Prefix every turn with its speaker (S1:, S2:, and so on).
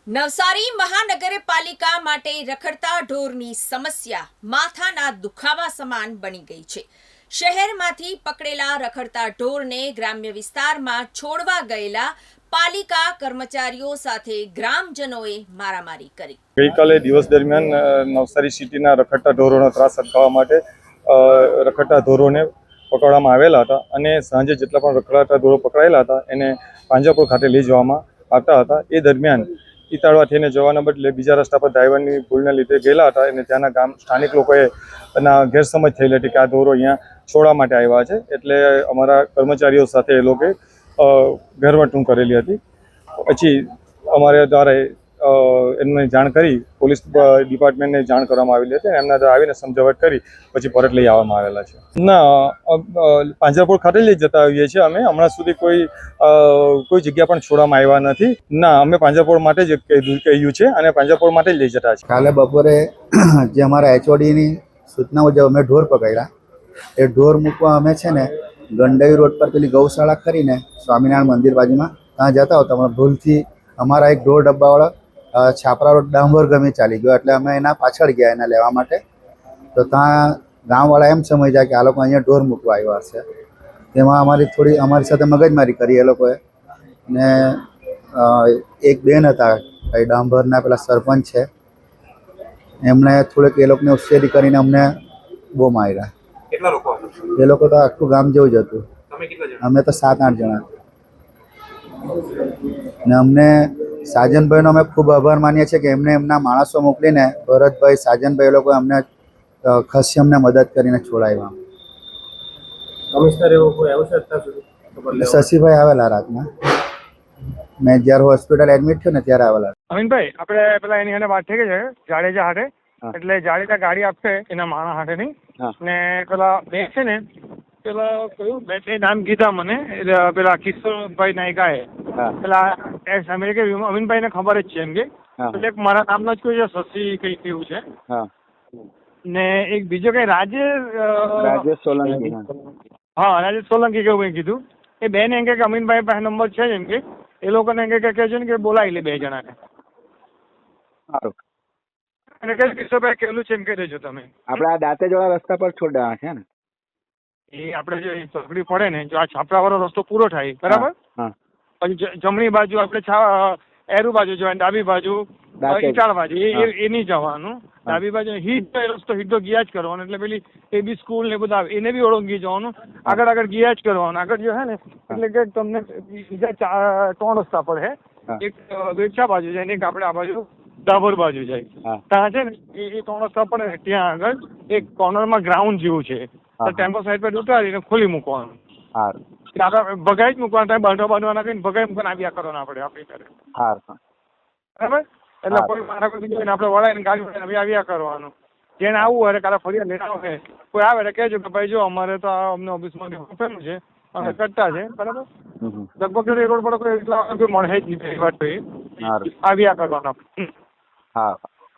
S1: નવસારી મહાનગરપાલિકા માટે રખડતા ઢોરની સમસ્યા માથાના દુખાવા સમાન બની ગઈ છે। શહેરમાંથી પકડેલા રખડતા ઢોરને ગ્રામ્ય વિસ્તારમાં છોડવા ગયેલા પાલિકા કર્મચારીઓ સાથે ગ્રામજનોએ મારામારી કરી।
S2: ગઈકાલે દિવસ દરમિયાન નવસારી સિટીના રખડતા ઢોરોનો ત્રાસ અટકાવવા માટે રખડતા ઢોરોને પકડવામાં આવેલા હતા અને સાંજે જેટલા પણ રખડતા ઢોરો પકડાયેલા હતા એને પાંજરાપોળ ખાતે લઈ જવામાં આવતા હતા। એ દરમિયાન ઈતાળવા થઈને જવાના બદલે બીજા રસ્તા પર ડ્રાઈવરની ભૂલને લીધે ગયેલા હતા અને ત્યાંના સ્થાનિક લોકોએ ગેરસમજ થયેલી હતી કે આ ઢોરો અહીંયા છોડવા માટે આવ્યા છે, એટલે અમારા કર્મચારીઓ સાથે એ લોકોએ ગેરવર્તણૂક કરેલી હતી। પછી અમારે દ્વારા એમને જાણ કરી પોલીસ ડિપાર્ટમેન્ટને જાણ કરવામાં આવેલી હતી અને એમના દ્વારા આવીને સમજાવટ કરી પછી પરત લઈ આવવામાં આવેલા છે। ના, પાંજરાપોળ ખાતે લઈ જતા આવીએ છીએ અમે। હમણાં સુધી કોઈ જગ્યા પણ છોડવામાં આવ્યા નથી। ના, અમે પાંજરાપોળ માટે જ કહ્યું છે અને પાંજરાપોળ માટે જ લઈ જતા છીએ।
S3: કાલે બપોરે જે અમારા એચઓડીની સૂચના મુજબ અમે ઢોર પકડ્યા। એ ઢોર મૂકવા અમે છે ને ગંડાઈ રોડ પર પેલી ગૌશાળા ખરીને સ્વામિનારાયણ મંદિર બાજુમાં ત્યાં જતા હોતા અમે ભૂલથી અમારા એક ઢોર ડબ્બાવાળા છાપરા રોડ ડાંબર ગમે ચાલી ગયો, એટલે અમે એના પાછળ ગયા એને લેવા માટે। તો ત્યાં ગામવાળા એમ સમજ્યા કે આ લોકો અહીંયા ઢોર મૂકવા આવ્યા છે। તેમાં અમારી સાથે મગજમારી કરી એ લોકોએ ને એક બેન હતા એ ડાંભરના પેલા સરપંચ છે, એમણે થોડીક એ લોકોને ઉશ્કેરી કરીને અમને બહુ માર્યા।
S4: કેટલા લોકો હતા?
S3: એ લોકો તો આખું ગામ જેવું જ હતું।
S4: તમે કેટલા જણા?
S3: અમે તો 7-8 જણા ને અમને સાજનભાઈનો અમે ખૂબ આભાર માનીએ છીએ કે એમને એમના માણસો મોકલીને ભરતભાઈ સાજનભાઈ એ લોકોએ અમને ખાસી અમને મદદ કરીને છોડાવ્યા।
S4: કમિશનર એવો કોઈ આવ્યો છે અત્યાર સુધી?
S3: શશીભાઈ આવેલા રાતના, મેં જ્યારે હોસ્પિટલ એડમિટ થયો ને ત્યારે આવેલા।
S5: અમીનભાઈ, આપણે પેલા એની હારે વાત થઈ ગઈ છે જાડેજા હાથે, એટલે જાડેજા ગાડી આપશે એના માણસ હાથે ની ને પેલા બે છે ને પેલા કયું બે નામ કીધા મને, પેલા કિશોરભાઈ નાયકાએ પેલા અમીનભાઈ ને ખબર જ છે એમ કે એટલે એક મારા નામનો જ કોઈ છે શશી કઈ કેવું છે ને એક બીજો કઈ રાજેશ સોલંકી, હા રાજેશ સોલંકી કેવું કઈ કીધું। એ બેન એમ કે અમીનભાઈ પાસે નંબર છે એમ કે એ લોકોને એમ કે છે ને કે બોલાવી લે બે જણાને।
S6: સારું,
S5: અને કઈ કિશોરભાઈ કેલું છે એમ કહી દેજો તમે।
S6: આપણે આ દાંતેજોડા રસ્તા પર છોડ્યા છે ને?
S5: એ આપણે જે ચોકડી પડે ને, જો આ છાપરાવાળો રસ્તો પૂરો થાય બરાબર, પછી જમણી બાજુ આપણે એરુ બાજુ જવાનું, ડાબી બાજુ ઈટાળ બાજુ એ નહીં જવાનું, ડાબી બાજુ રસ્તો સીધો ગયા જ કરવાનો, એટલે પેલી એ બી સ્કૂલ ને બધા એને બી ઓળંગી જવાનું, આગળ ગયા જ કરવાનું। આગળ જો હે ને એટલે કે તમને બીજા 3 રસ્તા પડે, એક વેચા બાજુ જાય ને એક આપણે આ બાજુ ડાભોર બાજુ જાય। ત્યાં છે ને એ 3 રસ્તા પડે ને ત્યાં આગળ એક કોર્નરમાં ગ્રાઉન્ડ જેવું છે, તો ટેમ્પો સાઈડ પર ઉતારીને ખોલી મૂકવાનું। આપણે ભગાઈ જ મૂકવાનું, ત્યાં બાંધો બાંધવાના કહીને ભગાઈ મૂકવાના આવ્યા કરવાના આપણી ઘરે, બરાબર? એટલે કોઈ મારા કોઈ બીજો આપણે વળાઈને ગાડી વળાઈને આવ્યા કરવાનું। જેને આવવું હોય કાલે ફરિયાદ લઈને આવે, કોઈ આવે એટલે કહેજો કે ભાઈ જો અમારે તો અમને ઓફિસમાં આપેલું છે અમે કરતા છે, બરાબર? લગભગ રોડ પર કોઈ એટલા મળે જ નહીં, વાત આવ્યા કરવાના।
S6: હા।